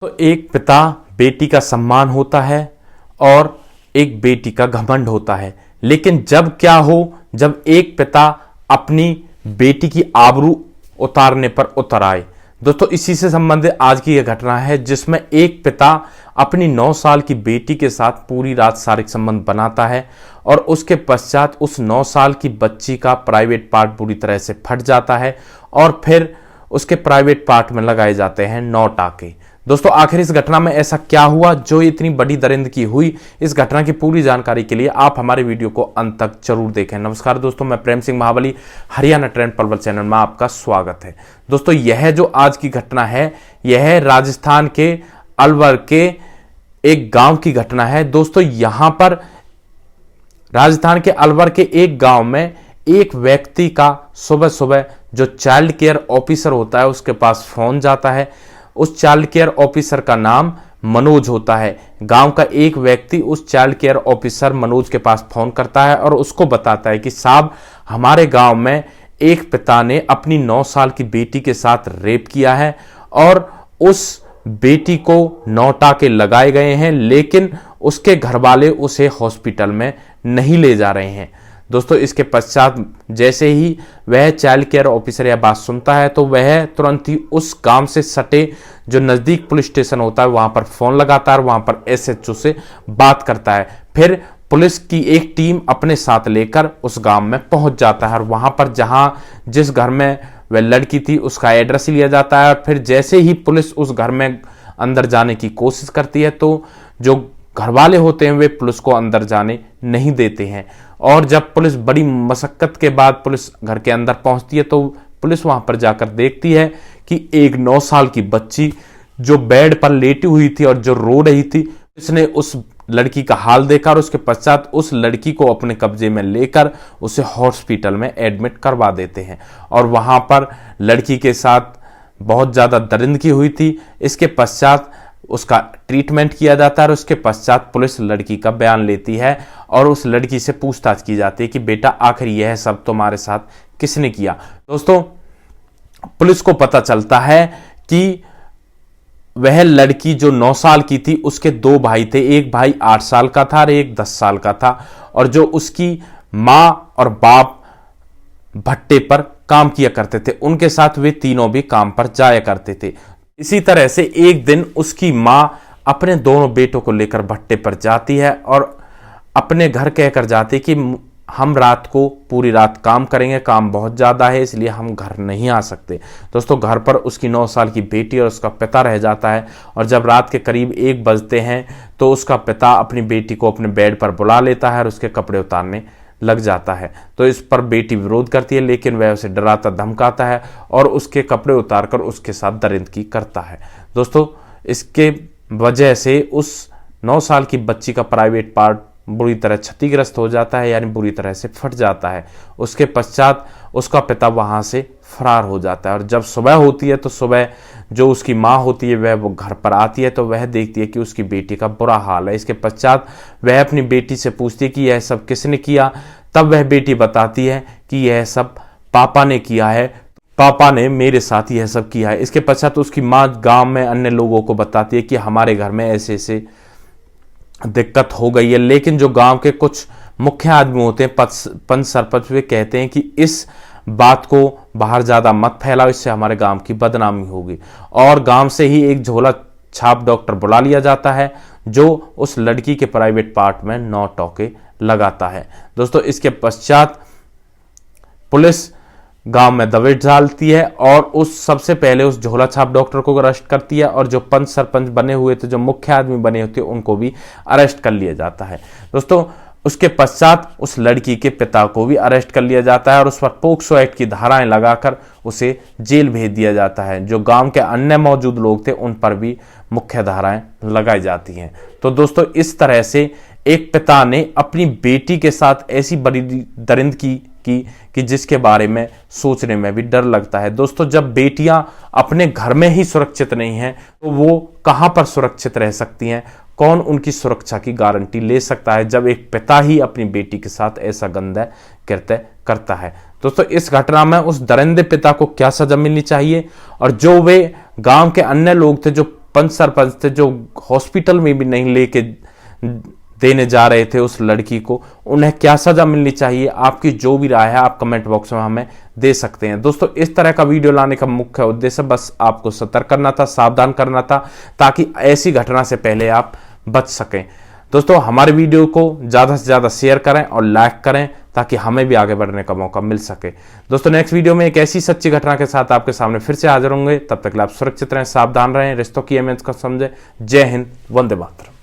तो एक पिता बेटी का सम्मान होता है और एक बेटी का घमंड होता है। लेकिन जब क्या हो, जब एक पिता अपनी बेटी की आबरू उतारने पर उतर आए। दोस्तों, इसी से संबंधित आज की यह घटना है जिसमें एक पिता अपनी 9 साल की बेटी के साथ पूरी रात शारीरिक संबंध बनाता है और उसके पश्चात उस 9 साल की बच्ची का प्राइवेट पार्ट पूरी तरह से फट जाता है और फिर उसके प्राइवेट पार्ट में लगाए जाते हैं 9 टाके। दोस्तों, आखिर इस घटना में ऐसा क्या हुआ जो इतनी बड़ी दरिंदगी हुई? इस घटना की पूरी जानकारी के लिए आप हमारे वीडियो को अंत तक जरूर देखें। नमस्कार दोस्तों, मैं प्रेम सिंह महाबली, हरियाणा ट्रेंड पलवल चैनल में आपका स्वागत है। दोस्तों, यह जो आज की घटना है यह राजस्थान के अलवर के एक गांव की घटना है। दोस्तों, यहां पर राजस्थान के अलवर के एक गांव में एक व्यक्ति का सुबह सुबह जो चाइल्ड केयर ऑफिसर होता है उसके पास फोन जाता है। उस चाइल्ड केयर ऑफिसर का नाम मनोज होता है। गांव का एक व्यक्ति उस चाइल्ड केयर ऑफिसर मनोज के पास फोन करता है और उसको बताता है कि साहब, हमारे गांव में एक पिता ने अपनी 9 साल की बेटी के साथ रेप किया है और उस बेटी को 9 टाके लगाए गए हैं, लेकिन उसके घर वाले उसे हॉस्पिटल में नहीं ले जा रहे हैं। दोस्तों, इसके पश्चात जैसे ही वह चाइल्ड केयर ऑफिसर यह बात सुनता है तो वह तुरंत ही उस गांव से सटे जो नजदीक पुलिस स्टेशन होता है वहां पर फोन लगाता है और वहां पर एसएचओ से बात करता है। फिर पुलिस की एक टीम अपने साथ लेकर उस गांव में पहुंच जाता है और वहां पर जिस घर में वह लड़की थी उसका एड्रेस लिया जाता है। और फिर जैसे ही पुलिस उस घर में अंदर जाने की कोशिश करती है तो जो घर वाले होते हैं वे पुलिस को अंदर जाने नहीं देते हैं। और जब पुलिस बड़ी मशक्कत के बाद पुलिस घर के अंदर पहुंचती है तो पुलिस वहां पर जाकर देखती है कि एक 9 साल की बच्ची जो बेड पर लेटी हुई थी और जो रो रही थी, इसने उस लड़की का हाल देखा और उसके पश्चात उस लड़की को अपने कब्जे में लेकर उसे हॉस्पिटल में एडमिट करवा देते हैं। और वहां पर लड़की के साथ बहुत ज्यादा दरिंदगी हुई थी। इसके पश्चात उसका ट्रीटमेंट किया जाता है और उसके पश्चात पुलिस लड़की का बयान लेती है और उस लड़की से पूछताछ की जाती है कि बेटा, आखिर यह सब तुम्हारे साथ किसने किया। दोस्तों, पुलिस को पता चलता है कि वह लड़की जो 9 साल की थी उसके 2 भाई थे। एक भाई 8 साल का था और एक 10 साल का था और जो उसकी मां और बाप भट्टे पर काम किया करते थे, उनके साथ वे तीनों भी काम पर जाया करते थे। इसी तरह से एक दिन उसकी मां अपने दोनों बेटों को लेकर भट्टे पर जाती है और अपने घर कहकर जाती है कि हम रात को पूरी रात काम करेंगे, काम बहुत ज्यादा है इसलिए हम घर नहीं आ सकते। दोस्तों, घर पर उसकी 9 साल की बेटी और उसका पिता रह जाता है और जब रात के करीब 1 बजते हैं तो उसका पिता अपनी बेटी को अपने बेड पर बुला लेता है और उसके कपड़े उतारने लग जाता है। तो इस पर बेटी विरोध करती है, लेकिन वह उसे डराता धमकाता है और उसके कपड़े उतारकर उसके साथ दरिंदगी करता है। दोस्तों, इसके वजह से उस 9 साल की बच्ची का प्राइवेट पार्ट बुरी तरह क्षतिग्रस्त हो जाता है, यानी बुरी तरह से फट जाता है। उसके पश्चात उसका पिता वहां से फरार हो जाता है और जब सुबह होती है तो सुबह जो उसकी माँ होती है वो घर पर आती है तो वह देखती है कि उसकी बेटी का बुरा हाल है। इसके पश्चात वह अपनी बेटी से पूछती है कि यह सब किसने किया। तब वह बेटी बताती है कि यह सब पापा ने किया है, पापा ने मेरे साथ यह सब किया है। इसके पश्चात उसकी माँ गांव में अन्य लोगों को बताती है कि हमारे घर में ऐसे ऐसे दिक्कत हो गई है। लेकिन जो गांव के कुछ मुख्य आदमी होते हैं, पंच सरपंच, वे कहते हैं कि इस बात को बाहर ज्यादा मत फैलाओ, इससे हमारे गांव की बदनामी होगी। और गांव से ही एक झोला छाप डॉक्टर बुला लिया जाता है जो उस लड़की के प्राइवेट पार्ट में 9 टाके लगाता है। दोस्तों, इसके पश्चात पुलिस गांव में दबिश डालती है और उस सबसे पहले उस झोला छाप डॉक्टर को अरेस्ट करती है और जो पंच सरपंच बने हुए थे, जो मुख्य आदमी बने होते उनको भी अरेस्ट कर लिया जाता है। दोस्तों, उसके पश्चात उस लड़की के पिता को भी अरेस्ट कर लिया जाता है और उस पर पोक्सो एक्ट की धाराएं लगाकर उसे जेल भेज दिया जाता है। जो गांव के अन्य मौजूद लोग थे उन पर भी मुख्य धाराएं लगाई जाती हैं। तो दोस्तों, इस तरह से एक पिता ने अपनी बेटी के साथ ऐसी बड़ी दरिंदगी की कि जिसके बारे में सोचने में भी डर लगता है। दोस्तों, जब बेटियां अपने घर में ही सुरक्षित नहीं हैं तो वो कहां पर सुरक्षित रह सकती हैं? कौन उनकी सुरक्षा की गारंटी ले सकता है जब एक पिता ही अपनी बेटी के साथ ऐसा गंदा कृत्य करता है? दोस्तों, इस घटना में उस दरिंदे पिता को क्या सजा मिलनी चाहिए और जो वे गांव के अन्य लोग थे जो पंच सरपंच थे जो हॉस्पिटल में भी नहीं लेके देने जा रहे थे उस लड़की को, उन्हें क्या सजा मिलनी चाहिए? आपकी जो भी राय है आप कमेंट बॉक्स में हमें दे सकते हैं। दोस्तों, इस तरह का वीडियो लाने का मुख्य उद्देश्य बस आपको सतर्क करना था, सावधान करना था, ताकि ऐसी घटना से पहले आप बच सकें। दोस्तों, हमारे वीडियो को ज़्यादा से ज़्यादा शेयर करें और लाइक करें ताकि हमें भी आगे बढ़ने का मौका मिल सके। दोस्तों, नेक्स्ट वीडियो में एक ऐसी सच्ची घटना के साथ आपके सामने फिर से हाजिर होंगे। तब तक आप सुरक्षित रहें, सावधान रहें, रिश्तों की अहमियत को समझें। जय हिंद, वंदे मातरम।